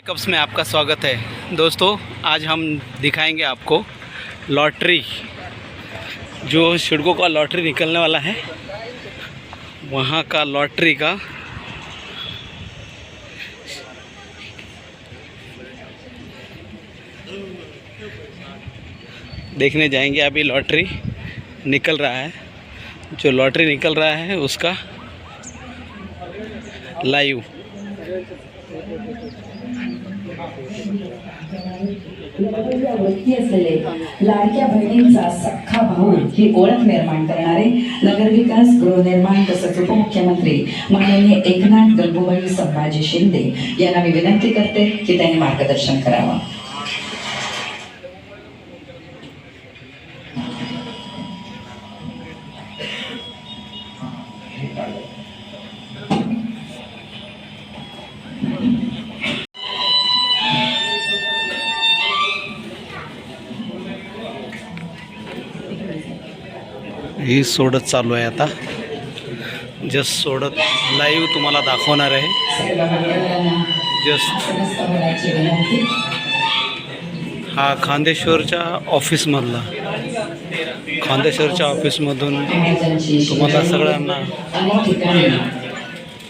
Cups में आपका स्वागत है। दोस्तों आज हम दिखाएंगे आपको लॉटरी, जो सिडको का लॉटरी निकलने वाला है वहाँ का लॉटरी का देखने जाएंगे। अभी लॉटरी निकल रहा है, जो लॉटरी निकल रहा है उसका लाइव। लाडक्या बहिणींचा सख्खा भाऊ ही ओळख निर्माण करणारे नगरविकास, गृहनिर्माण तसंच उपमुख्यमंत्री माननीय एकनाथ गंगूबाई संभाजी शिंदे यांना मी विनंती करते की त्यांनी मार्गदर्शन करावं। ही सोडत चालू आहे, आता जस्ट सोडत लाईव्ह तुम्हाला दाखवणार आहे। जस्ट हा खांदेश्वरच्या ऑफिसमधला, खांदेश्वरच्या ऑफिसमधून तुम्हाला सगळ्यांना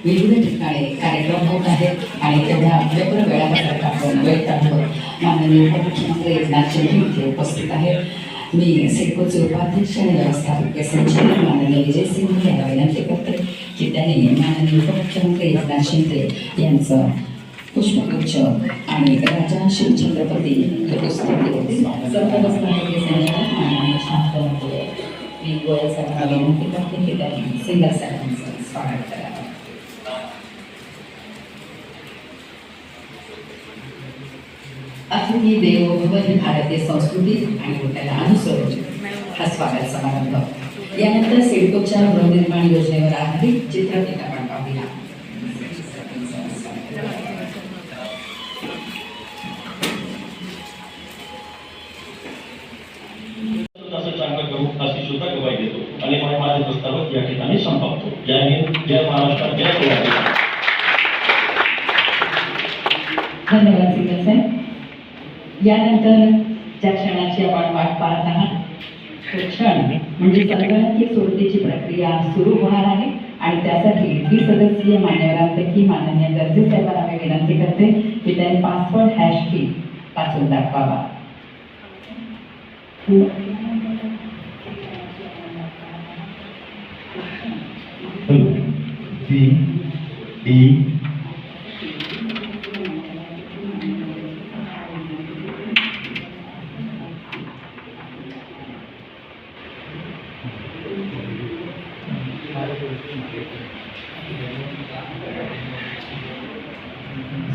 विविध ठिकाणी कार्यक्रम होत आहेत आणि तेवढ्या वेगवेगळ्या वेळापत्रक आपण वेळ आहोत। माननीय उपमुख्यमंत्री एकनाथ शिंदे इथे उपस्थित आहेत। मी सिडकोचे उपाध्यक्ष आणि व्यवस्थापकीय संचालक माननीय विजय सिंह यांना विनंती करते की त्यांनी माननीय उपमुख्यमंत्री एकनाथ शिंदे यांचं पुष्पगुच्छ आणि राजा शिवछत्रपती हे पुस्तक दिले। सर्वोपस्थानिक संचालक माननीय शांतमते मी गोयल साहेबांना विनंती करते की त्यांनी सिंगर साहेबांचं स्वागत करावं। अतिथी देवो भव ही भारतीय संस्कृती आणि त्याला अनुसरून हा स्वागत समारंभ। यानंतर सिडकोच्या गृहनिर्माण योजनेवर आधारित चित्रफित आपण पाहूया। अशी सुद्धा गवाही देतो आणि माझे प्रस्ताव या ठिकाणी संपवतो। जय हिंद, जय महाराष्ट्र, जय कोल्हापूर। धन्यवाद सिंगर साहेब। यानंतर ज्या क्षणाची आपण वाट पाहत आहात तो क्षण म्हणजे संगणकीय सोडतीची प्रक्रिया सुरू होणार आहे आणि त्यासाठी द्विसदस्यीय मान्यवरांपैकी माननीय गर्जे साहेबांना मी विनंती करते की त्यांनी पासवर्ड हॅश की वाचून दाखवावा।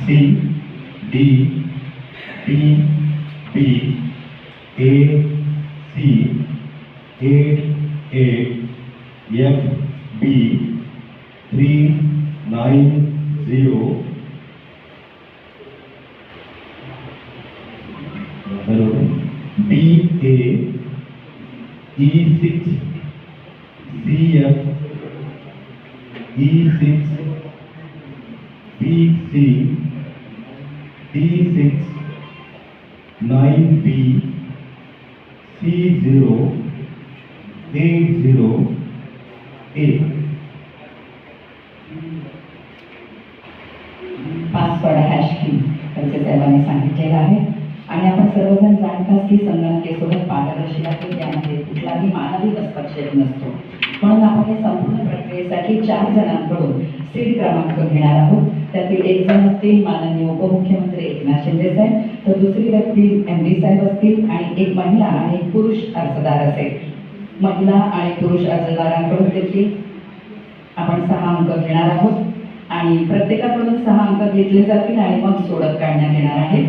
C D P P A C 8 F B 390 B A E 6 C F E 6 B C D 6 9 B C 0 8 0 8। Password hash की त्यांचे साहेबांनी सांगितलेलं आहे आणि आपण सर्वजण जाणताच की संगणकीय सोबत पारदर्शी आहे, त्यामध्ये कुठलाही मानवी हस्तक्षेप नसतो। म्हणून आपण या संपूर्ण प्रक्रियेसाठी 4 जणांकडून सीड क्रमांक घेणार आहोत। त्यातील एक जण असतील माननीय उपमुख्यमंत्री एकनाथ शिंदे साहेब, तर दुसरी व्यक्ती MD साहेब असतील आणि एक महिला आणि एक पुरुष अर्जदार असेल। महिला आणि पुरुष अर्जदारांकडून देखील आपण 6 अंक घेणार आहोत आणि प्रत्येकाकडून 6 अंक घेतले जातील आणि मग सोडत काढण्यात येणार आहे।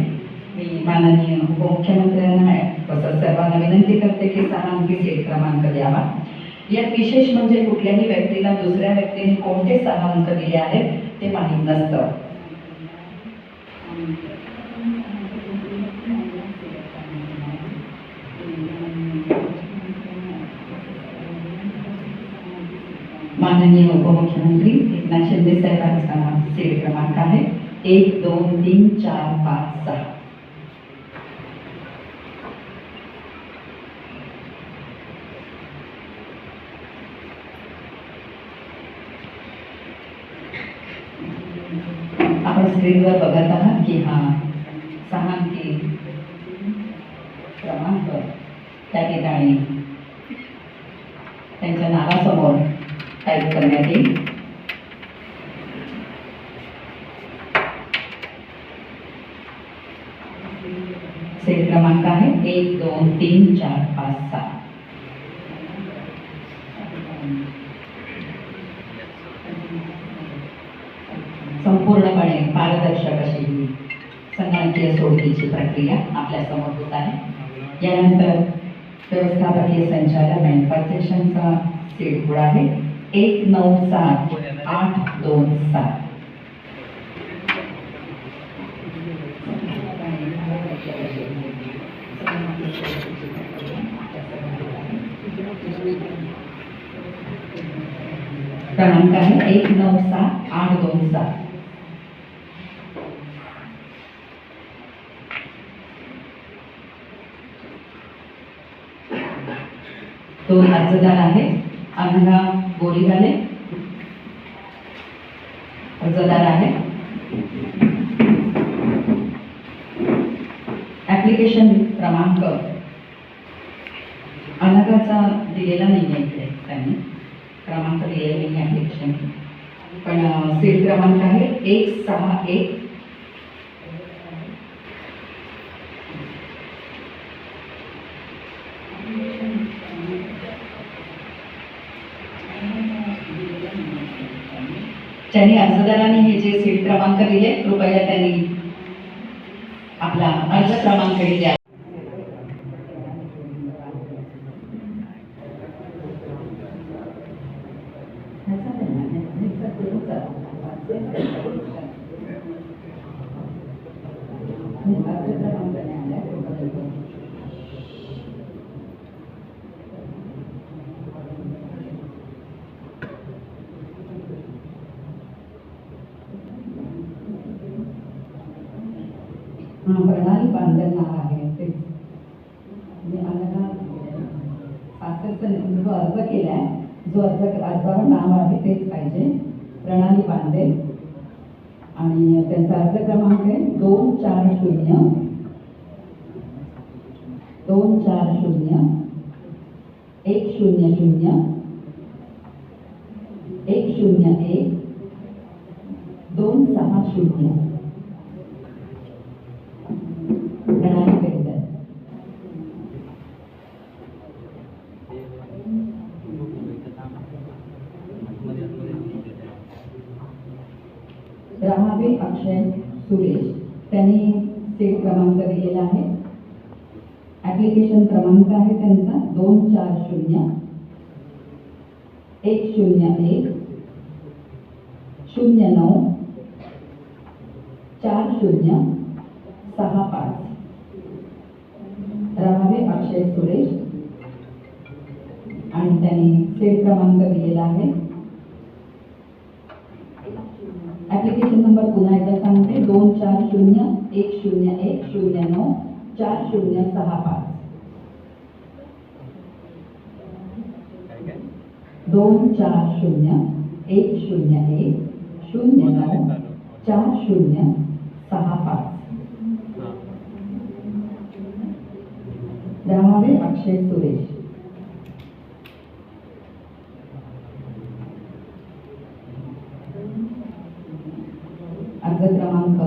मी माननीय उपमुख्यमंत्र्यांना तसंच सर्वांना विनंती करते की 6 अंकी सीड क्रमांक द्यावा। यात विशेष म्हणजे कुठल्याही व्यक्तीला दुसऱ्या व्यक्तीने कोणते 6 अंक दिले आहेत ते माहीत नसतं। माननीय उपमुख्यमंत्री एकनाथ शिंदे साहेबांचा सीड क्रमांक आहे 1 2 3 4 5 6. आपण स्क्रीनवर बघत आहात की हा 6 अंकी क्रमांक त्या ठिकाणी त्यांच्या नावासमोर टाईप करण्यात येईल. सेट क्रमांक आहे 1 2 3 4 5 6. संपूर्णपणे पारदर्शक अशी ही संगणकीय सोडतीची प्रक्रिया आपल्या समोर होत आहे. यानंतर व्यवस्थापकीय संचालक आणि उपाध्यक्षांचा सीट कोड आहे 197827. क्रमांक आहे 197827. दोन अर्जदार आहेत. अनघा गोरीगाले अर्जदार आहेत. ॲप्लिकेशन क्रमांक अनघाचा दिलेला नाही आहे इकडे, त्यांनी क्रमांक दिलेला नाही ॲप्लिकेशन, पण सीट क्रमांक आहे 161. ज्यांनी अर्जदारांनी हे जे सीट क्रमांक दिले कृपया त्यांनी आपला अर्ज क्रमांक द्या. प्रणाली बांधण नाव आहे तेच मी अनघा सासरचं जो अर्ज केला आहे, जो अर्जावर नाव आहे तेच पाहिजे. प्रणाली बांधे आणि त्यांचा अर्ज क्रमांक आहे 240 240 100 101 260. प्रणाली बेंदर. रहावे अक्षय सुरेश, त्यांनी सीट क्रमांक दिलेला आहे. ॲप्लिकेशन क्रमांक आहे त्यांचा 240 101 09 4065. रहावे अक्षय सुरेश आणि त्यांनी सीट क्रमांक दिलेला आहे. ॲप्लिकेशन नंबर पुन्हा एकदा सांगते 240 101 09 4065. 240 101 09 4065. रहावे अक्षय सुरेश. अर्ज क्रमांक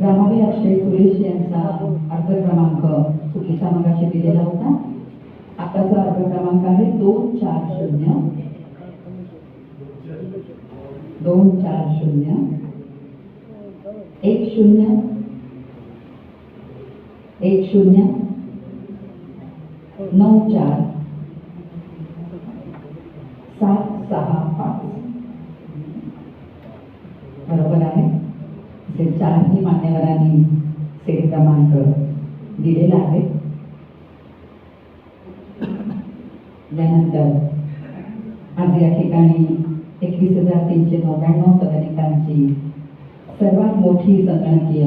रहावे अक्षय सुरेश यांचा अर्ज क्रमांक चुकीचा मगाशी दिलेला होता. आताचा अर्ज क्रमांक आहे 240 240 10 10 947665 बरोबर आहे. असे चारही मान्यवरांनी सेट क्रमांक दिलेला आहे. यानंतर आज या ठिकाणी 21,399 सदनिकांची सर्वात मोठी संगणकीय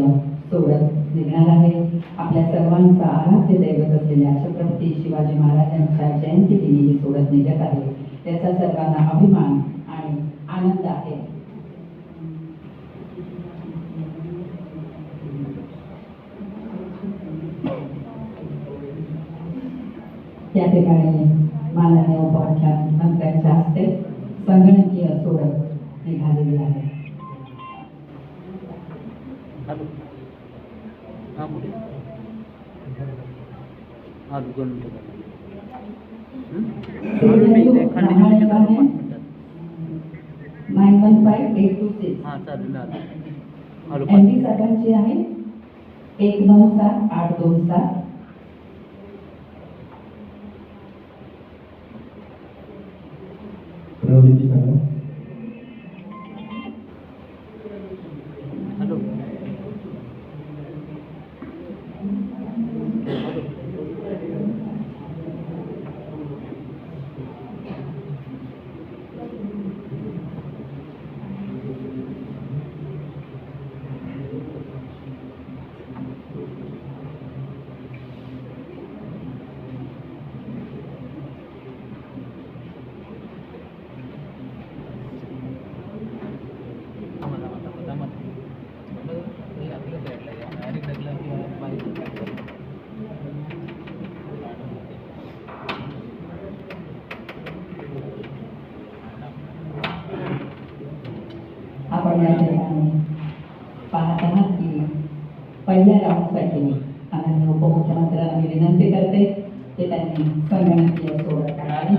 सोडत निघणार आहे. आपल्या सर्वांचा आराध्य दैवत असलेल्या छत्रपती शिवाजी महाराजांच्या जयंतीदिनी ही सोडत निघत आहे. त्याचा सर्वांना अभिमान आणि आनंद आहे. त्या ठिकाणी माननीय उपमुख्यमंत्र्यांच्या हस्ते संगणकीय सोडत निघालेली आहे. MD साहेबांची आहे 197827. आपण या ठिकाणी पाहत आहात की पहिल्या राऊंडसाठी माननीय उपमुख्यमंत्र्यांना मी विनंती करते की त्यांनी संगणकीय सोडत करावी.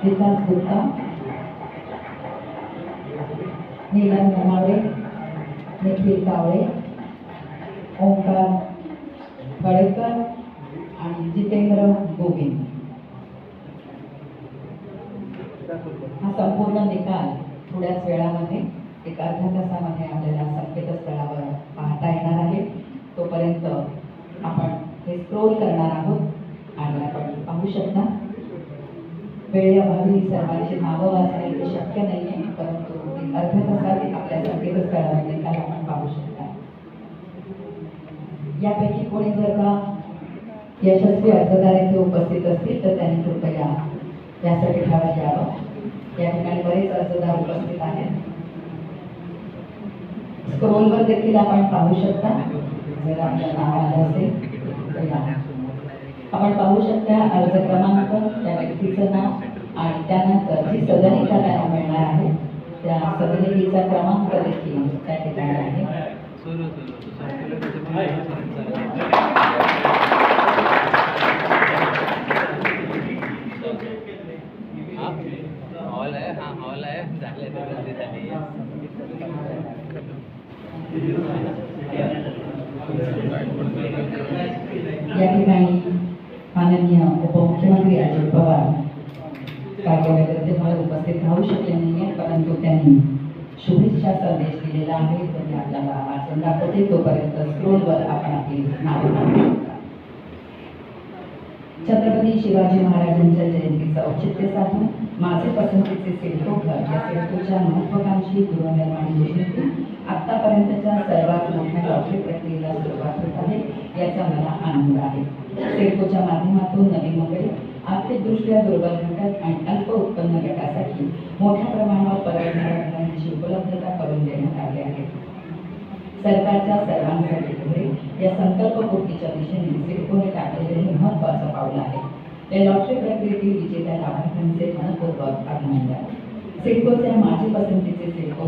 विकास गुप्ता, नीलम नमावे, निखिल कावळे, ओंकार गळेकर आणि जितेंद्र गोविंद. हा संपूर्ण निकाल थोड्याच वेळामध्ये एक अर्ध्या तासामध्ये आपल्याला संकेतस्थळावर पाहता येणार आहे. तोपर्यंत आपण हे स्क्रोल करणार आहोत आणि आपण पाहू शकता. वेळेअभावी सर्वांची नावं वाचणे हे शक्य नाही आहे, परंतु एक अर्ध्या तासात आपल्या संकेतस्थळावर निकाल आपण पाहू शकता. यापैकी कोणी जर का यशस्वी अर्जदार येथे उपस्थित असतील तर त्यांनी कृपया व्यासपीठावर यावं. या ठिकाणी बरेच अर्जदार उपस्थित आहेत. स्क्रोलवर देखील आपण पाहू शकता. जर आपलं नाव आलं असेल तर या. आपण पाहू शकता अर्ज क्रमांक, त्या व्यक्तीचं नाव आणि त्यानंतर जी सदनिका त्यांना मिळणार आहे त्या सदनिकेचा क्रमांक देखील त्या ठिकाणी आहे. या ठिकाणी माननीय उपमुख्यमंत्री अजित पवार कार्यालयात उपस्थित राहू शकले नाहीये, परंतु त्यांनी शुभेच्छा संदेश दिलेला आहे. तो मी आपल्याला वाचून दाखवते. तोपर्यंत स्क्रोलवर आपण आपली नावे पाहू शकता. छत्रपती शिवाजी महाराजांच्या जयंतीचं औचित्य साधून माझे पसंतीचे सिडको घर या सिडकोच्या महत्वाकांक्षी गृहनिर्माण योजनेतून आतापर्यंतच्या सर्वात मोठ्या लॉटरी प्रक्रियेला सुरुवात होत आहे याचा मला आनंद आहे. सिडकोच्या माध्यमातून नवी मुंबई आर्थिकदृष्ट्या दुर्बल घटक आणि अल्प उत्पन्न गटासाठी मोठ्या प्रमाणावर परवडणाऱ्या घरांची उपलब्धता करून देण्यात आली आहे. सरकारच्या सर्वांसाठी पुढे या संकल्पपूर्तीच्या दिशेने सिडकोने टाकलेले हे महत्त्वाचं पाऊल आहे. या लॉटरी प्रक्रियेतील विजेत्या लाभार्थ्यांचे मनपूर्वक अभिनंदन. सिडकोचे माझी पसंतीचे सिडको